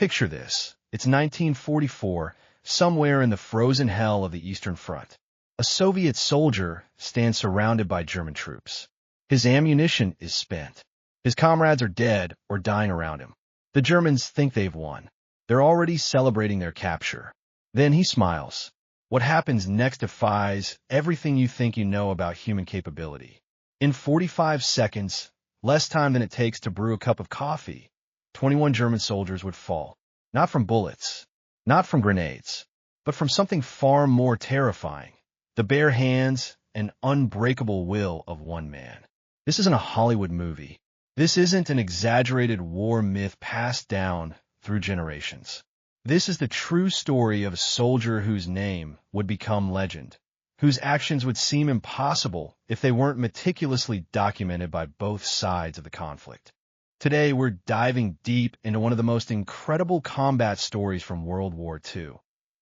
Picture this. It's 1944, somewhere in the frozen hell of the Eastern Front. A Soviet soldier stands surrounded by German troops. His ammunition is spent. His comrades are dead or dying around him. The Germans think they've won. They're already celebrating their capture. Then he smiles. What happens next defies everything you think you know about human capability. In 45 seconds, less time than it takes to brew a cup of coffee, 21 German soldiers would fall. Not from bullets, not from grenades, but from something far more terrifying. The bare hands and unbreakable will of one man. This isn't a Hollywood movie. This isn't an exaggerated war myth passed down through generations. This is the true story of a soldier whose name would become legend, whose actions would seem impossible if they weren't meticulously documented by both sides of the conflict. Today, we're diving deep into one of the most incredible combat stories from World War II,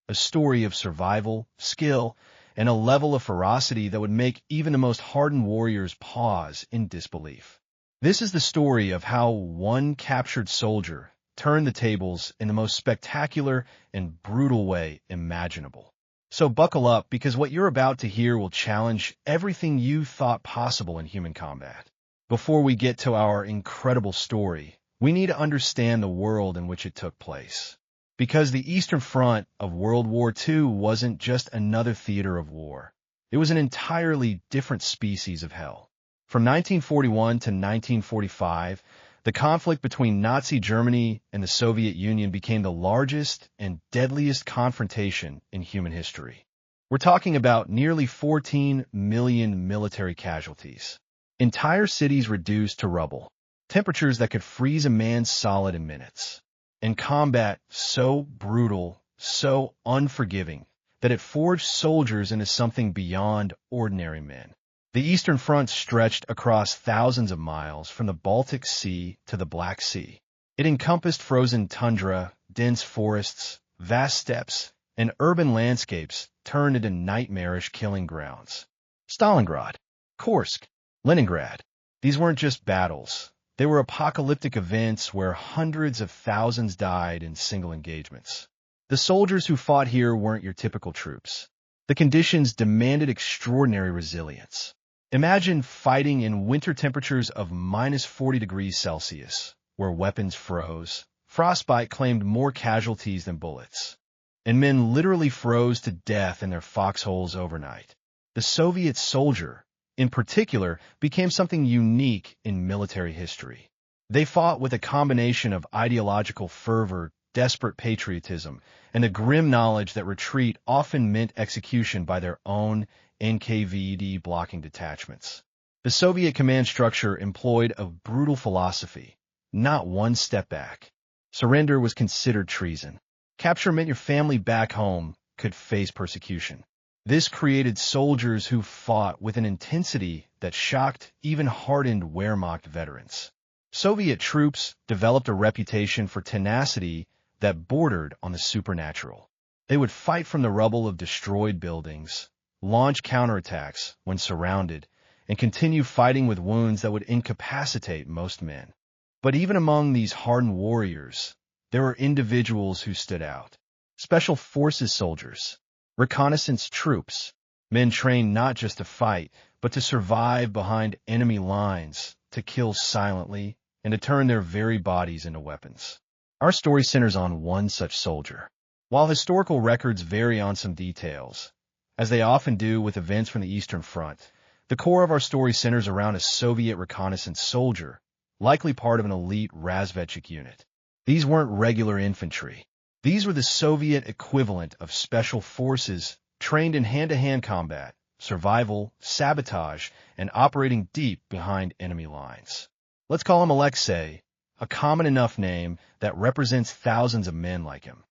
a story of survival, skill, and a level of ferocity that would make even the most hardened warriors pause in disbelief. This is the story of how one captured soldier turned the tables in the most spectacular and brutal way imaginable. So buckle up, because what you're about to hear will challenge everything you thought possible in human combat. Before we get to our incredible story, we need to understand the world in which it took place. Because the Eastern Front of World War II wasn't just another theater of war. It was an entirely different species of hell. From 1941 to 1945, the conflict between Nazi Germany and the Soviet Union became the largest and deadliest confrontation in human history. We're talking about nearly 14 million military casualties. Entire cities reduced to rubble. Temperatures that could freeze a man solid in minutes. And combat so brutal, so unforgiving, that it forged soldiers into something beyond ordinary men. The Eastern Front stretched across thousands of miles from the Baltic Sea to the Black Sea. It encompassed frozen tundra, dense forests, vast steppes, and urban landscapes turned into nightmarish killing grounds. Stalingrad, Kursk, Leningrad. These weren't just battles. They were apocalyptic events where hundreds of thousands died in single engagements. The soldiers who fought here weren't your typical troops. The conditions demanded extraordinary resilience. Imagine fighting in winter temperatures of minus 40 degrees Celsius, where weapons froze. Frostbite claimed more casualties than bullets, and men literally froze to death in their foxholes overnight. The Soviet soldier, in particular, became something unique in military history. They fought with a combination of ideological fervor, desperate patriotism, and the grim knowledge that retreat often meant execution by their own NKVD blocking detachments. The Soviet command structure employed a brutal philosophy: not one step back. Surrender was considered treason. Capture meant your family back home could face persecution. This created soldiers who fought with an intensity that shocked even hardened Wehrmacht veterans. Soviet troops developed a reputation for tenacity that bordered on the supernatural. They would fight from the rubble of destroyed buildings, launch counterattacks when surrounded, and continue fighting with wounds that would incapacitate most men. But even among these hardened warriors, there were individuals who stood out. Special forces soldiers, reconnaissance troops, men trained not just to fight, but to survive behind enemy lines, to kill silently, and to turn their very bodies into weapons. Our story centers on one such soldier. While historical records vary on some details, as they often do with events from the Eastern Front, the core of our story centers around a Soviet reconnaissance soldier, likely part of an elite Razvedchik unit. These weren't regular infantry. These were the Soviet equivalent of special forces trained in hand-to-hand combat, survival, sabotage, and operating deep behind enemy lines. Let's call him Alexei, a common enough name that represents thousands of men like him.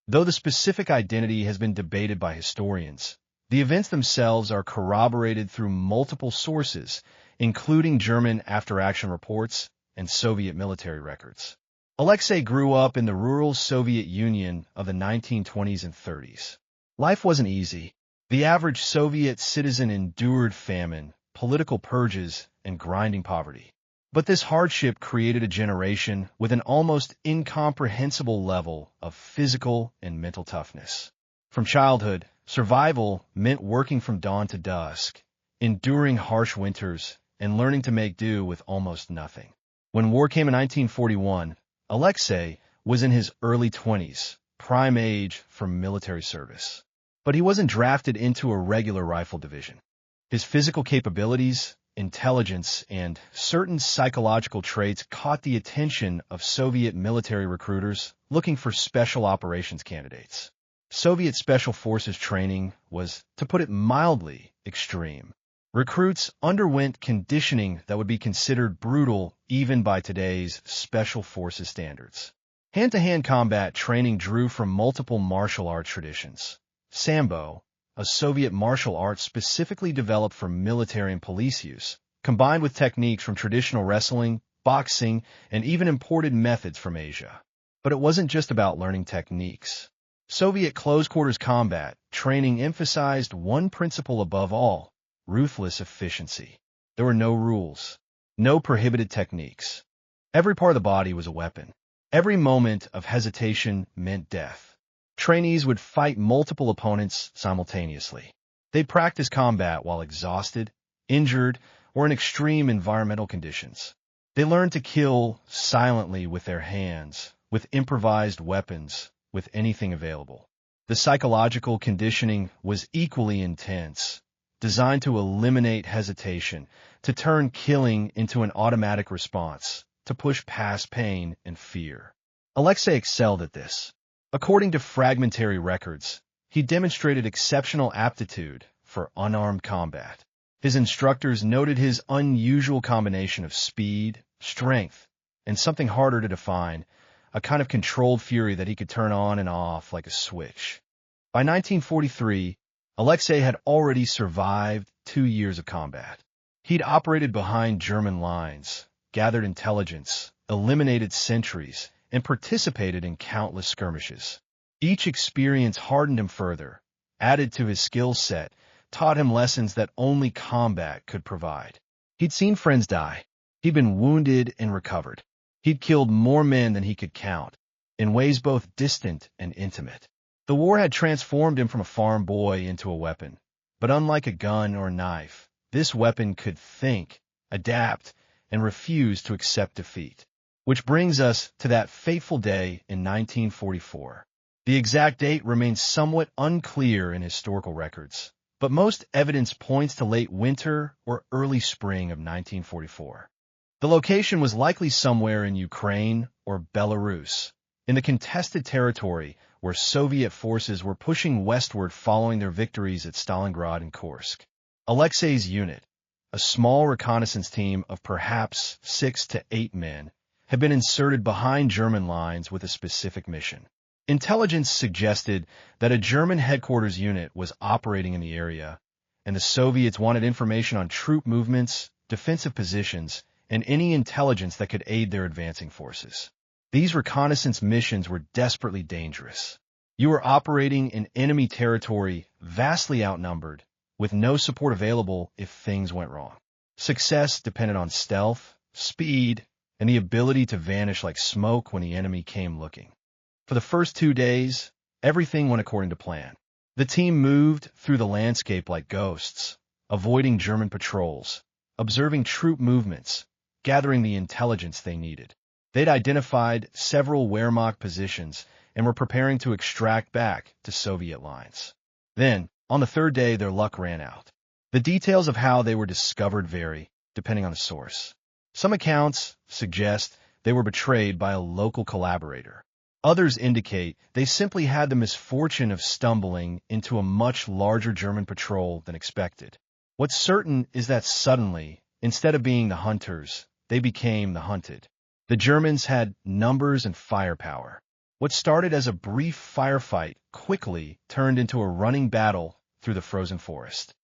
Though the specific identity has been debated by historians, the events themselves are corroborated through multiple sources, including German after-action reports and Soviet military records. Alexei grew up in the rural Soviet Union of the 1920s and 30s. Life wasn't easy. The average Soviet citizen endured famine, political purges, and grinding poverty. But this hardship created a generation with an almost incomprehensible level of physical and mental toughness. From childhood, survival meant working from dawn to dusk, enduring harsh winters, and learning to make do with almost nothing. When war came in 1941, Alexei was in his early 20s, prime age for military service. But he wasn't drafted into a regular rifle division. His physical capabilities, intelligence, and certain psychological traits caught the attention of Soviet military recruiters looking for special operations candidates. Soviet Special Forces training was, to put it mildly, extreme. Recruits underwent conditioning that would be considered brutal even by today's Special Forces standards. Hand-to-hand combat training drew from multiple martial arts traditions. Sambo, a Soviet martial art specifically developed for military and police use, combined with techniques from traditional wrestling, boxing, and even imported methods from Asia. But it wasn't just about learning techniques. Soviet close-quarters combat training emphasized one principle above all: ruthless efficiency. There were no rules, no prohibited techniques. Every part of the body was a weapon. Every moment of hesitation meant death. Trainees would fight multiple opponents simultaneously. They'd practice combat while exhausted, injured, or in extreme environmental conditions. They learned to kill silently with their hands, with improvised weapons, with anything available. The psychological conditioning was equally intense, designed to eliminate hesitation, to turn killing into an automatic response, to push past pain and fear. Alexei excelled at this. According to fragmentary records, he demonstrated exceptional aptitude for unarmed combat. His instructors noted his unusual combination of speed, strength, and something harder to define, a kind of controlled fury that he could turn on and off like a switch. By 1943, Alexei had already survived 2 years of combat. He'd operated behind German lines, gathered intelligence, eliminated sentries, and participated in countless skirmishes. Each experience hardened him further, added to his skill set, taught him lessons that only combat could provide. He'd seen friends die. He'd been wounded and recovered. He'd killed more men than he could count, in ways both distant and intimate. The war had transformed him from a farm boy into a weapon. But unlike a gun or knife, this weapon could think, adapt, and refuse to accept defeat. Which brings us to that fateful day in 1944. The exact date remains somewhat unclear in historical records, but most evidence points to late winter or early spring of 1944. The location was likely somewhere in Ukraine or Belarus, in the contested territory where Soviet forces were pushing westward following their victories at Stalingrad and Kursk. Alexei's unit, a small reconnaissance team of perhaps 6 to 8 men, had been inserted behind German lines with a specific mission. Intelligence suggested that a German headquarters unit was operating in the area, and the Soviets wanted information on troop movements, defensive positions, and any intelligence that could aid their advancing forces. These reconnaissance missions were desperately dangerous. You were operating in enemy territory vastly outnumbered, with no support available if things went wrong. Success depended on stealth, speed, and the ability to vanish like smoke when the enemy came looking. For the first 2 days, everything went according to plan. The team moved through the landscape like ghosts, avoiding German patrols, observing troop movements, gathering the intelligence they needed. They'd identified several Wehrmacht positions and were preparing to extract back to Soviet lines. Then, on the 3rd day, their luck ran out. The details of how they were discovered vary, depending on the source. Some accounts suggest they were betrayed by a local collaborator. Others indicate they simply had the misfortune of stumbling into a much larger German patrol than expected. What's certain is that suddenly, instead of being the hunters, they became the hunted. The Germans had numbers and firepower. What started as a brief firefight quickly turned into a running battle through the frozen forest.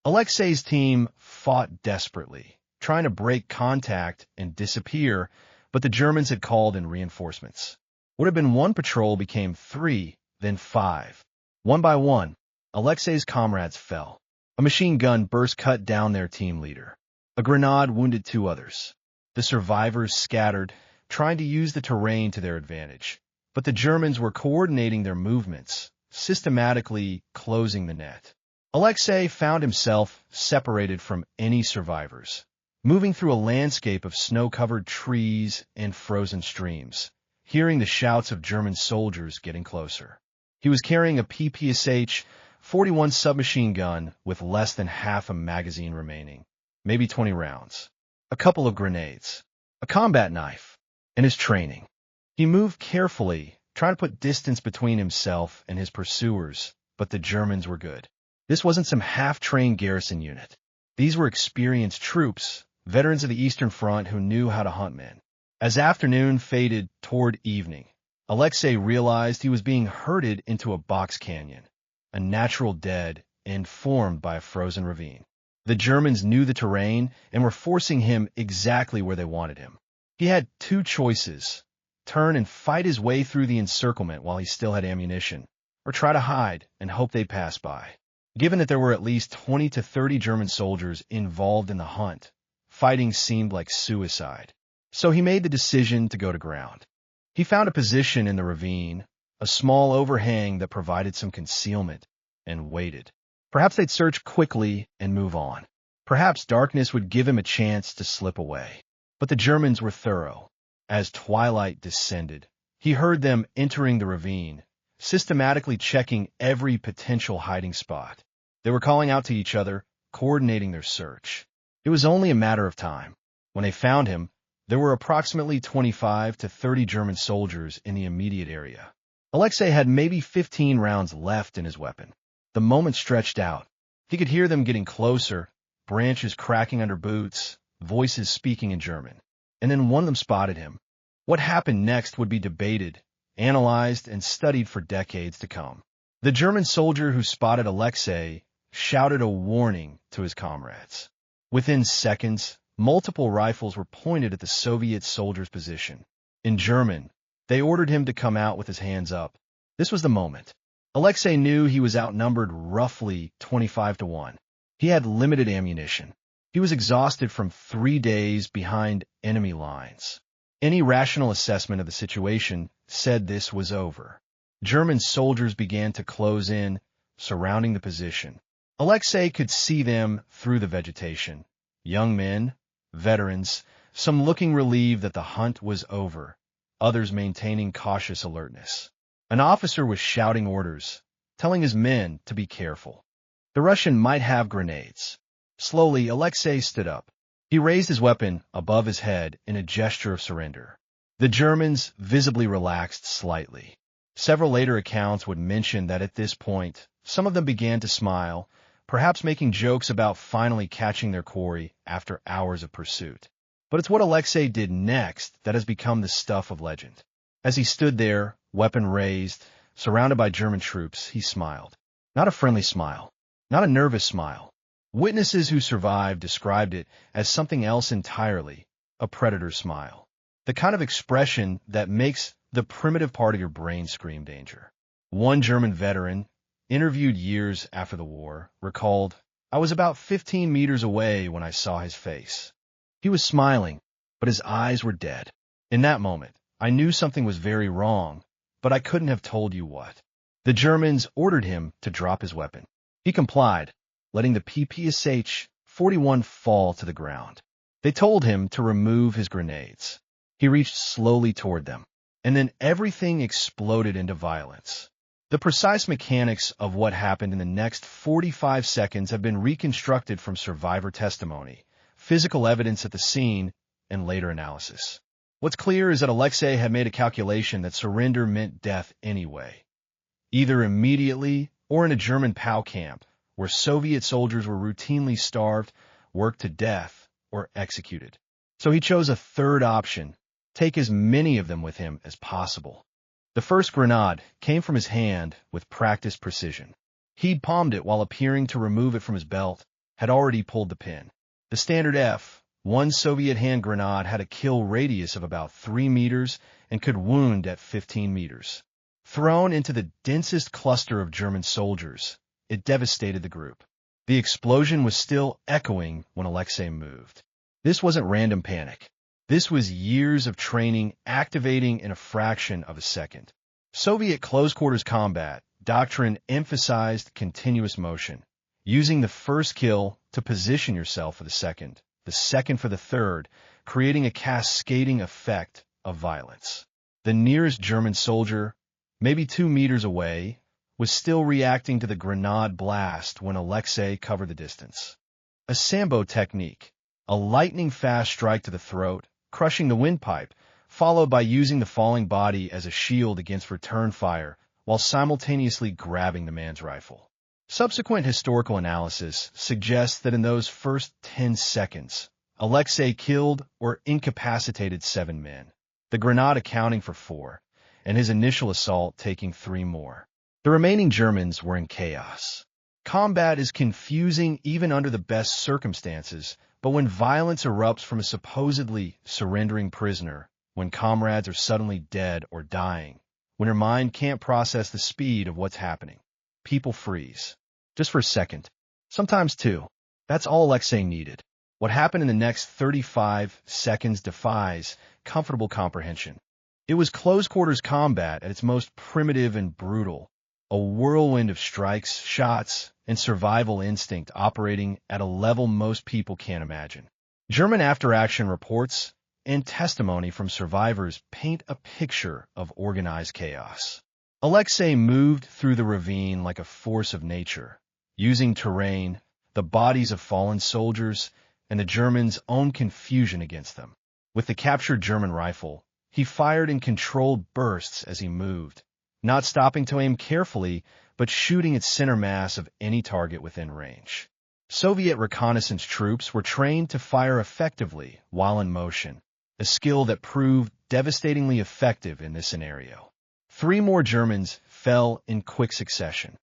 Alexei's team fought desperately, trying to break contact and disappear, but the Germans had called in reinforcements. What had been 1 patrol became 3, then 5. One by one, Alexei's comrades fell. A machine gun burst cut down their team leader. A grenade wounded 2 others. The survivors scattered, trying to use the terrain to their advantage. But the Germans were coordinating their movements, systematically closing the net. Alexei found himself separated from any survivors, moving through a landscape of snow-covered trees and frozen streams, hearing the shouts of German soldiers getting closer. He was carrying a PPSH-41 submachine gun with less than half a magazine remaining, maybe 20 rounds, a couple of grenades, a combat knife, and his training. He moved carefully, trying to put distance between himself and his pursuers, but the Germans were good. This wasn't some half-trained garrison unit. These were experienced troops, veterans of the Eastern Front who knew how to hunt men. As afternoon faded toward evening, Alexei realized he was being herded into a box canyon, a natural dead end formed by a frozen ravine. The Germans knew the terrain and were forcing him exactly where they wanted him. He had two choices: turn and fight his way through the encirclement while he still had ammunition, or try to hide and hope they passed by. Given that there were at least 20 to 30 German soldiers involved in the hunt, fighting seemed like suicide. So he made the decision to go to ground. He found a position in the ravine, a small overhang that provided some concealment, and waited. Perhaps they'd search quickly and move on. Perhaps darkness would give him a chance to slip away. But the Germans were thorough. As twilight descended, he heard them entering the ravine, systematically checking every potential hiding spot. They were calling out to each other, coordinating their search. It was only a matter of time. When they found him, there were approximately 25 to 30 German soldiers in the immediate area. Alexei had maybe 15 rounds left in his weapon. The moment stretched out. He could hear them getting closer, branches cracking under boots, voices speaking in German. And then one of them spotted him. What happened next would be debated, analyzed, and studied for decades to come. The German soldier who spotted Alexei shouted a warning to his comrades. Within seconds, multiple rifles were pointed at the Soviet soldier's position. In German, they ordered him to come out with his hands up. This was the moment. Alexei knew he was outnumbered roughly 25-1. He had limited ammunition. He was exhausted from 3 days behind enemy lines. Any rational assessment of the situation said this was over. German soldiers began to close in, surrounding the position. Alexei could see them through the vegetation. Young men, veterans, some looking relieved that the hunt was over, others maintaining cautious alertness. An officer was shouting orders, telling his men to be careful. The Russian might have grenades. Slowly, Alexei stood up. He raised his weapon above his head in a gesture of surrender. The Germans visibly relaxed slightly. Several later accounts would mention that at this point, some of them began to smile, perhaps making jokes about finally catching their quarry after hours of pursuit. But it's what Alexei did next that has become the stuff of legend. As he stood there, weapon raised, surrounded by German troops, he smiled. Not a friendly smile, not a nervous smile. Witnesses who survived described it as something else entirely, a predator's smile. The kind of expression that makes the primitive part of your brain scream danger. One German veteran, interviewed years after the war, recalled, "I was about 15 meters away when I saw his face. He was smiling, but his eyes were dead. In that moment, I knew something was very wrong, but I couldn't have told you what." The Germans ordered him to drop his weapon. He complied, letting the PPSH-41 fall to the ground. They told him to remove his grenades. He reached slowly toward them, and then everything exploded into violence. The precise mechanics of what happened in the next 45 seconds have been reconstructed from survivor testimony, physical evidence at the scene, and later analysis. What's clear is that Alexei had made a calculation that surrender meant death anyway, either immediately or in a German POW camp, where Soviet soldiers were routinely starved, worked to death, or executed. So he chose a third option: take as many of them with him as possible. The first grenade came from his hand with practiced precision. He'd palmed it while appearing to remove it from his belt, had already pulled the pin. The standard F-1 Soviet hand grenade had a kill radius of about 3 meters and could wound at 15 meters. Thrown into the densest cluster of German soldiers, it devastated the group. The explosion was still echoing when Alexei moved. This wasn't random panic. This was years of training activating in a fraction of a second. Soviet close-quarters combat doctrine emphasized continuous motion, using the first kill to position yourself for the second for the third, creating a cascading effect of violence. The nearest German soldier, maybe 2 meters away, was still reacting to the grenade blast when Alexei covered the distance. A Sambo technique, a lightning-fast strike to the throat, crushing the windpipe, followed by using the falling body as a shield against return fire while simultaneously grabbing the man's rifle. Subsequent historical analysis suggests that in those first 10 seconds, Alexei killed or incapacitated 7 men, the grenade accounting for 4, and his initial assault taking 3 more. The remaining Germans were in chaos. Combat is confusing even under the best circumstances, but when violence erupts from a supposedly surrendering prisoner, when comrades are suddenly dead or dying, when your mind can't process the speed of what's happening, people freeze. Just for a second. Sometimes 2. That's all Alexei needed. What happened in the next 35 seconds defies comfortable comprehension. It was close-quarters combat at its most primitive and brutal, a whirlwind of strikes, shots, and survival instinct operating at a level most people can't imagine. German after-action reports and testimony from survivors paint a picture of organized chaos. Alexei moved through the ravine like a force of nature, using terrain, the bodies of fallen soldiers, and the Germans' own confusion against them. With the captured German rifle, he fired in controlled bursts as he moved, not stopping to aim carefully, but shooting its center mass of any target within range. Soviet reconnaissance troops were trained to fire effectively while in motion, a skill that proved devastatingly effective in this scenario. 3 more Germans fell in quick succession.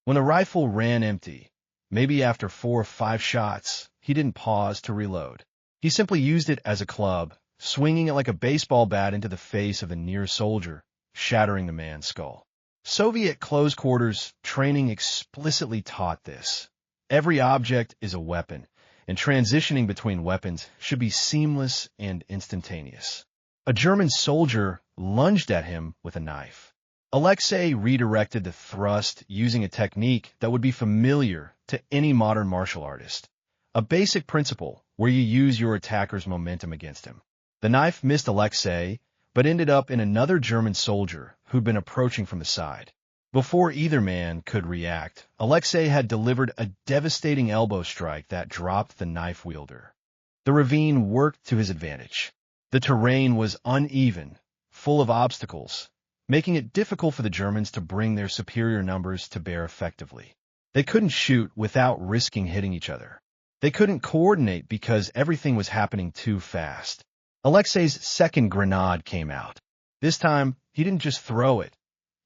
When the rifle ran empty, maybe after 4 or 5 shots, he didn't pause to reload. He simply used it as a club, swinging it like a baseball bat into the face of the near soldier, shattering the man's skull. Soviet close-quarters training explicitly taught this. Every object is a weapon, and transitioning between weapons should be seamless and instantaneous. A German soldier lunged at him with a knife. Alexei redirected the thrust using a technique that would be familiar to any modern martial artist, a basic principle where you use your attacker's momentum against him. The knife missed Alexei, but ended up in another German soldier who'd been approaching from the side. Before either man could react, Alexei had delivered a devastating elbow strike that dropped the knife wielder. The ravine worked to his advantage. The terrain was uneven, full of obstacles, making it difficult for the Germans to bring their superior numbers to bear effectively. They couldn't shoot without risking hitting each other. They couldn't coordinate because everything was happening too fast. Alexei's second grenade came out. This time, he didn't just throw it.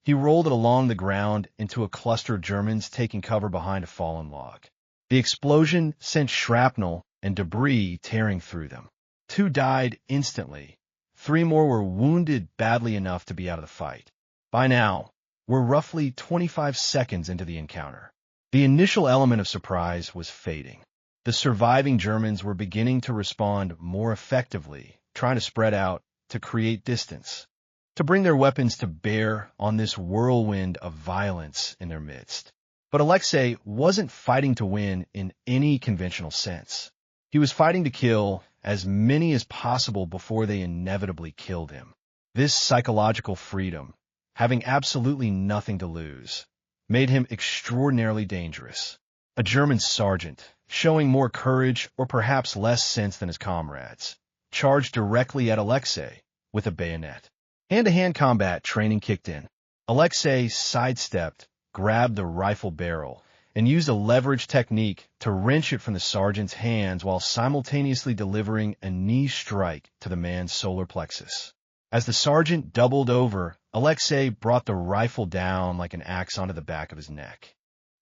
He rolled it along the ground into a cluster of Germans taking cover behind a fallen log. The explosion sent shrapnel and debris tearing through them. 2 died instantly. 3 more were wounded badly enough to be out of the fight. By now, we're roughly 25 seconds into the encounter. The initial element of surprise was fading. The surviving Germans were beginning to respond more effectively, trying to spread out, to create distance, to bring their weapons to bear on this whirlwind of violence in their midst. But Alexei wasn't fighting to win in any conventional sense. He was fighting to kill as many as possible before they inevitably killed him. This psychological freedom, having absolutely nothing to lose, made him extraordinarily dangerous. A German sergeant, showing more courage or perhaps less sense than his comrades, charged directly at Alexei with a bayonet. Hand-to-hand combat training kicked in. Alexei sidestepped, grabbed the rifle barrel, and used a leverage technique to wrench it from the sergeant's hands while simultaneously delivering a knee strike to the man's solar plexus. As the sergeant doubled over, Alexei brought the rifle down like an axe onto the back of his neck.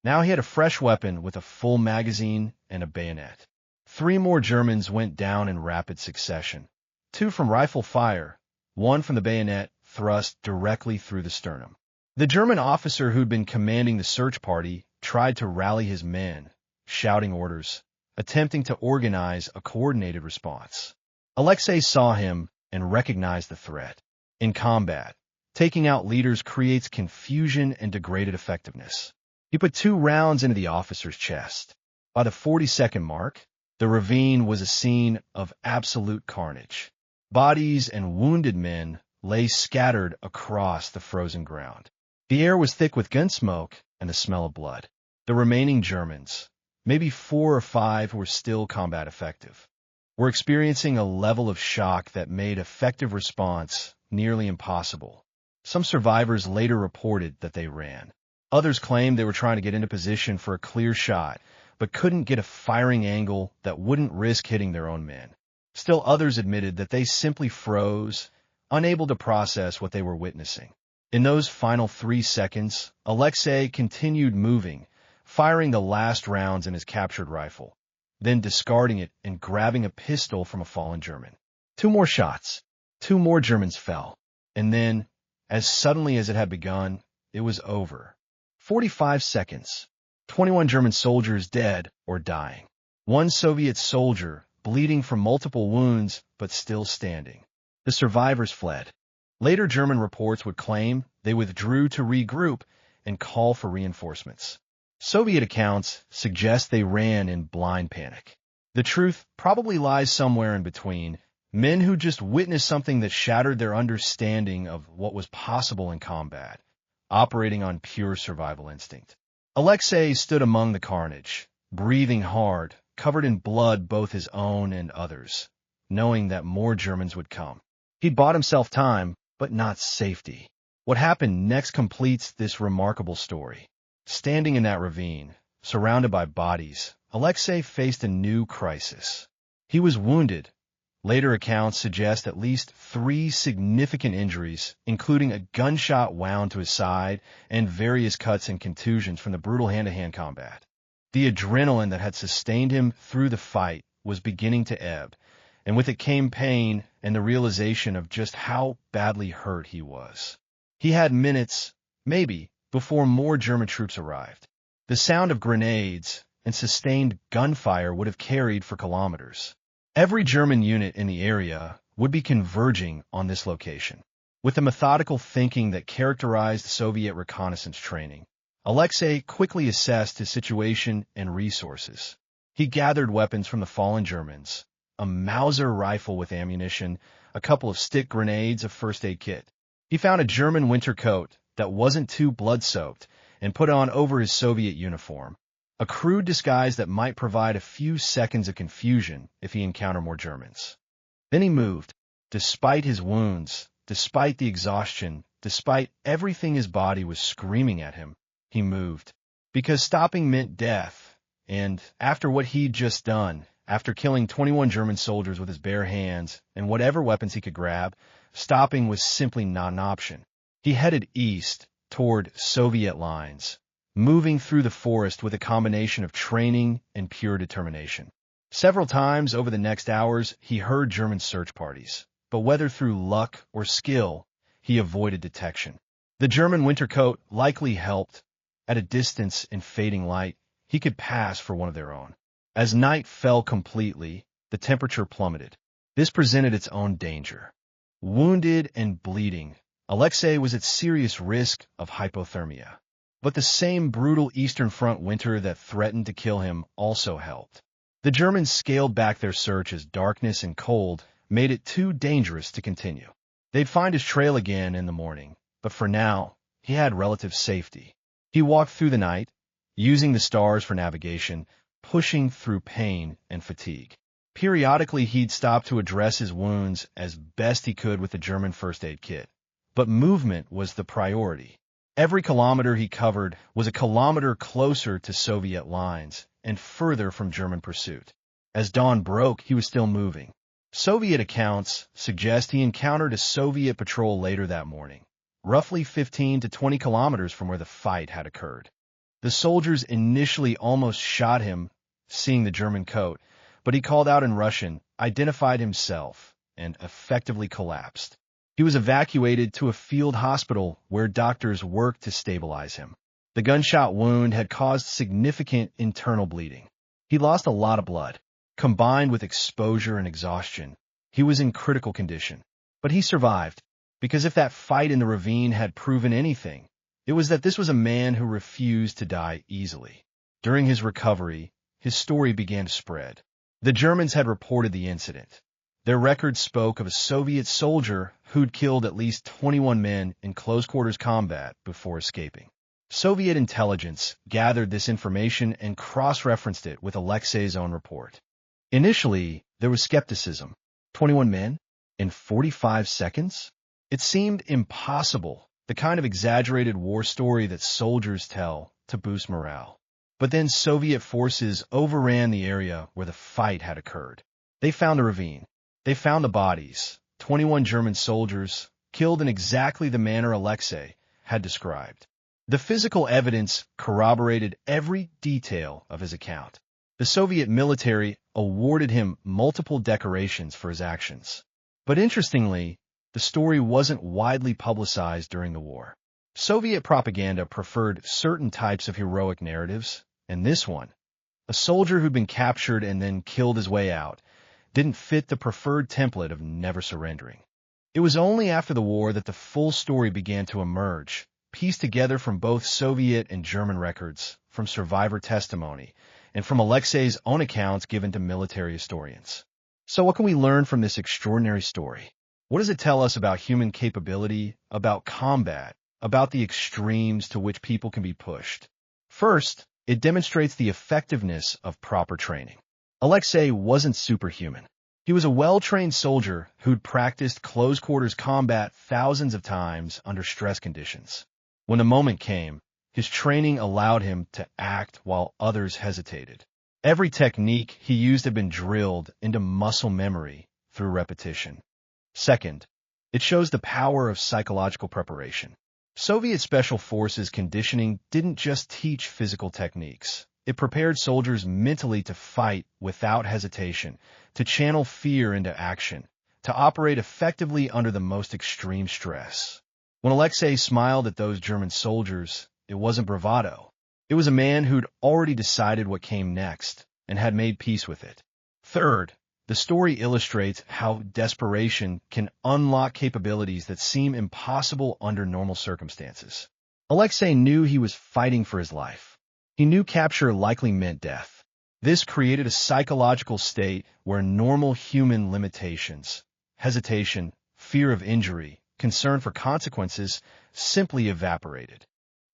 Now he had a fresh weapon with a full magazine and a bayonet. 3 more Germans went down in rapid succession. 2 from rifle fire, 1 from the bayonet thrust directly through the sternum. The German officer who'd been commanding the search party tried to rally his men, shouting orders, attempting to organize a coordinated response. Alexei saw him and recognized the threat. In combat, taking out leaders creates confusion and degraded effectiveness. He put 2 rounds into the officer's chest. By the 40-second mark, the ravine was a scene of absolute carnage. Bodies and wounded men lay scattered across the frozen ground. The air was thick with gun smoke and the smell of blood. The remaining Germans, maybe 4 or 5 who were still combat effective, were experiencing a level of shock that made effective response nearly impossible. Some survivors later reported that they ran. Others claimed they were trying to get into position for a clear shot, but couldn't get a firing angle that wouldn't risk hitting their own men. Still others admitted that they simply froze, unable to process what they were witnessing. In those final 3 seconds, Alexei continued moving, firing the last rounds in his captured rifle, then discarding it and grabbing a pistol from a fallen German. 2 more shots. 2 more Germans fell. And then, as suddenly as it had begun, it was over. 45 seconds. 21 German soldiers dead or dying. 1 Soviet soldier bleeding from multiple wounds but still standing. The survivors fled. Later German reports would claim they withdrew to regroup and call for reinforcements. Soviet accounts suggest they ran in blind panic. The truth probably lies somewhere in between. Men who just witnessed something that shattered their understanding of what was possible in combat, operating on pure survival instinct. Alexei stood among the carnage, breathing hard, covered in blood both his own and others, knowing that more Germans would come. He'd bought himself time, but not safety. What happened next completes this remarkable story. Standing in that ravine, surrounded by bodies, Alexei faced a new crisis. He was wounded. Later accounts suggest at least 3 significant injuries, including a gunshot wound to his side and various cuts and contusions from the brutal hand-to-hand combat. The adrenaline that had sustained him through the fight was beginning to ebb, and with it came pain and the realization of just how badly hurt he was. He had minutes, maybe, before more German troops arrived. The sound of grenades and sustained gunfire would have carried for kilometers. Every German unit in the area would be converging on this location. With the methodical thinking that characterized Soviet reconnaissance training, Alexei quickly assessed his situation and resources. He gathered weapons from the fallen Germans, a Mauser rifle with ammunition, a couple of stick grenades, a first aid kit. He found a German winter coat that wasn't too blood-soaked and put on over his Soviet uniform, a crude disguise that might provide a few seconds of confusion if he encountered more Germans. Then he moved. Despite his wounds, despite the exhaustion, despite everything his body was screaming at him, he moved. Because stopping meant death, and after what he'd just done, after killing 21 German soldiers with his bare hands and whatever weapons he could grab, stopping was simply not an option. He headed east, toward Soviet lines, moving through the forest with a combination of training and pure determination. Several times over the next hours, he heard German search parties, but whether through luck or skill, he avoided detection. The German winter coat likely helped. At a distance in fading light, he could pass for one of their own. As night fell completely, the temperature plummeted. This presented its own danger. Wounded and bleeding, Alexei was at serious risk of hypothermia. But the same brutal Eastern Front winter that threatened to kill him also helped. The Germans scaled back their search as darkness and cold made it too dangerous to continue. They'd find his trail again in the morning, but for now, he had relative safety. He walked through the night, using the stars for navigation, pushing through pain and fatigue. Periodically, he'd stop to address his wounds as best he could with the German first aid kit. But movement was the priority. Every kilometer he covered was a kilometer closer to Soviet lines and further from German pursuit. As dawn broke, he was still moving. Soviet accounts suggest he encountered a Soviet patrol later that morning, roughly 15 to 20 kilometers from where the fight had occurred. The soldiers initially almost shot him, seeing the German coat, but he called out in Russian, identified himself, and effectively collapsed. He was evacuated to a field hospital where doctors worked to stabilize him. The gunshot wound had caused significant internal bleeding. He lost a lot of blood. Combined with exposure and exhaustion, He was in critical condition. But he survived, because if that fight in the ravine had proven anything, it was that this was a man who refused to die easily. During his recovery, his story began to spread. The Germans had reported the incident. Their records spoke of a Soviet soldier who'd killed at least 21 men in close-quarters combat before escaping. Soviet intelligence gathered this information and cross-referenced it with Alexei's own report. Initially, there was skepticism. 21 men? In 45 seconds? It seemed impossible, the kind of exaggerated war story that soldiers tell to boost morale. But then Soviet forces overran the area where the fight had occurred. They found the ravine. They found the bodies, 21 German soldiers, killed in exactly the manner Alexei had described. The physical evidence corroborated every detail of his account. The Soviet military awarded him multiple decorations for his actions. But interestingly, the story wasn't widely publicized during the war. Soviet propaganda preferred certain types of heroic narratives, and this one, a soldier who'd been captured and then killed his way out, didn't fit the preferred template of never surrendering. It was only after the war that the full story began to emerge, pieced together from both Soviet and German records, from survivor testimony, and from Alexei's own accounts given to military historians. So what can we learn from this extraordinary story? What does it tell us about human capability, about combat, about the extremes to which people can be pushed? First, it demonstrates the effectiveness of proper training. Alexei wasn't superhuman. He was a well-trained soldier who'd practiced close-quarters combat thousands of times under stress conditions. When the moment came, his training allowed him to act while others hesitated. Every technique he used had been drilled into muscle memory through repetition. Second, it shows the power of psychological preparation. Soviet Special Forces conditioning didn't just teach physical techniques. It prepared soldiers mentally to fight without hesitation, to channel fear into action, to operate effectively under the most extreme stress. When Alexei smiled at those German soldiers, it wasn't bravado. It was a man who'd already decided what came next and had made peace with it. Third, the story illustrates how desperation can unlock capabilities that seem impossible under normal circumstances. Alexei knew he was fighting for his life. He knew capture likely meant death. This created a psychological state where normal human limitations, hesitation, fear of injury, concern for consequences, simply evaporated.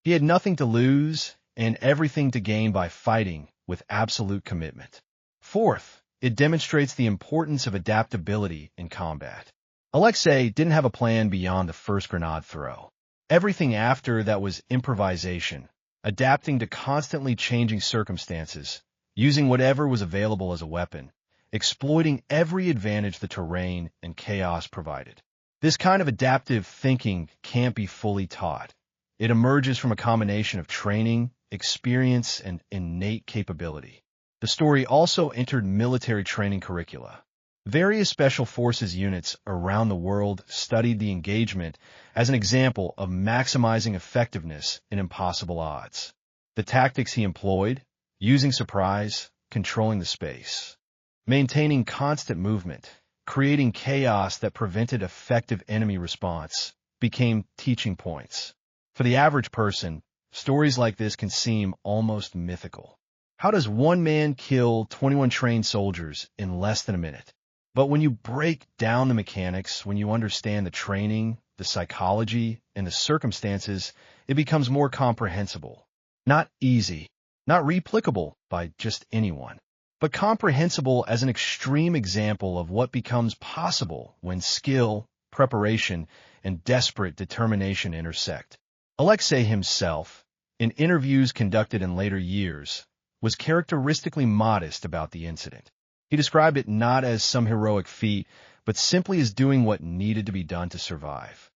He had nothing to lose and everything to gain by fighting with absolute commitment. Fourth, it demonstrates the importance of adaptability in combat. Alexei didn't have a plan beyond the first grenade throw. Everything after that was improvisation, adapting to constantly changing circumstances, using whatever was available as a weapon, exploiting every advantage the terrain and chaos provided. This kind of adaptive thinking can't be fully taught. It emerges from a combination of training, experience, and innate capability. The story also entered military training curricula. Various special forces units around the world studied the engagement as an example of maximizing effectiveness in impossible odds. The tactics he employed, using surprise, controlling the space, maintaining constant movement, creating chaos that prevented effective enemy response, became teaching points. For the average person, stories like this can seem almost mythical. How does one man kill 21 trained soldiers in less than a minute? But when you break down the mechanics, when you understand the training, the psychology, and the circumstances, it becomes more comprehensible. Not easy, not replicable by just anyone, but comprehensible as an extreme example of what becomes possible when skill, preparation, and desperate determination intersect. Alexei himself, in interviews conducted in later years, was characteristically modest about the incident. He described it not as some heroic feat, but simply as doing what needed to be done to survive.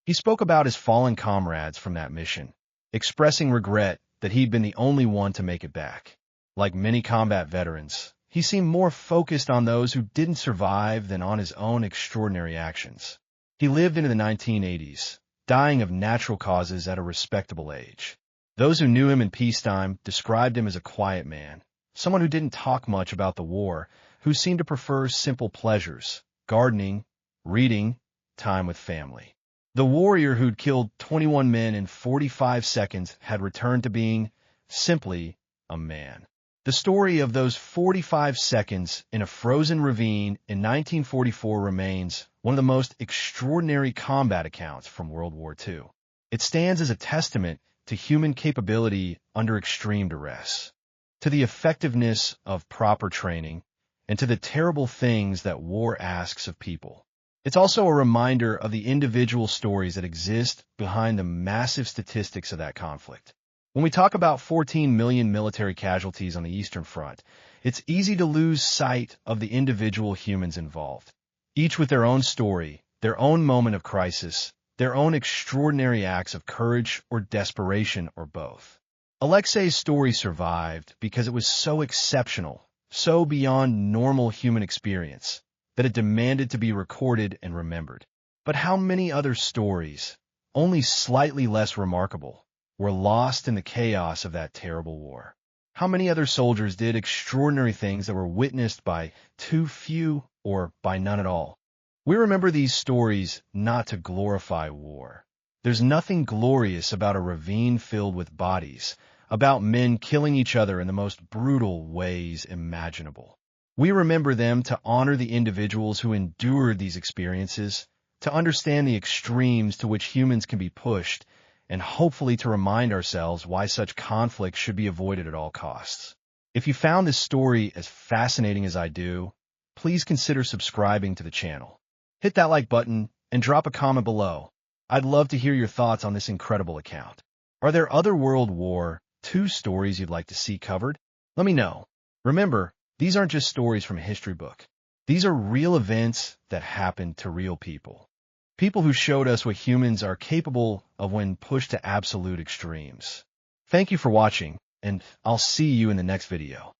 He spoke about his fallen comrades from that mission, expressing regret that he'd been the only one to make it back. Like many combat veterans, he seemed more focused on those who didn't survive than on his own extraordinary actions. He lived into the 1980s, dying of natural causes at a respectable age. Those who knew him in peacetime described him as a quiet man, someone who didn't talk much about the war, who seemed to prefer simple pleasures, gardening, reading, time with family. The warrior who'd killed 21 men in 45 seconds had returned to being simply a man. The story of those 45 seconds in a frozen ravine in 1944 remains one of the most extraordinary combat accounts from World War II. It stands as a testament to human capability under extreme duress, to the effectiveness of proper training, and to the terrible things that war asks of people. It's also a reminder of the individual stories that exist behind the massive statistics of that conflict. When we talk about 14 million military casualties on the Eastern Front, it's easy to lose sight of the individual humans involved, each with their own story, their own moment of crisis, their own extraordinary acts of courage or desperation or both. Alexei's story survived because it was so exceptional, so beyond normal human experience, that it demanded to be recorded and remembered. But how many other stories, only slightly less remarkable, were lost in the chaos of that terrible war? How many other soldiers did extraordinary things that were witnessed by too few or by none at all? We remember these stories not to glorify war. There's nothing glorious about a ravine filled with bodies, about men killing each other in the most brutal ways imaginable. We remember them to honor the individuals who endured these experiences, to understand the extremes to which humans can be pushed, and hopefully to remind ourselves why such conflict should be avoided at all costs. If you found this story as fascinating as I do, please consider subscribing to the channel. Hit that like button and drop a comment below. I'd love to hear your thoughts on this incredible account. Are there other World War II stories you'd like to see covered? Let me know. Remember, these aren't just stories from a history book. These are real events that happened to real people. People who showed us what humans are capable of when pushed to absolute extremes. Thank you for watching, and I'll see you in the next video.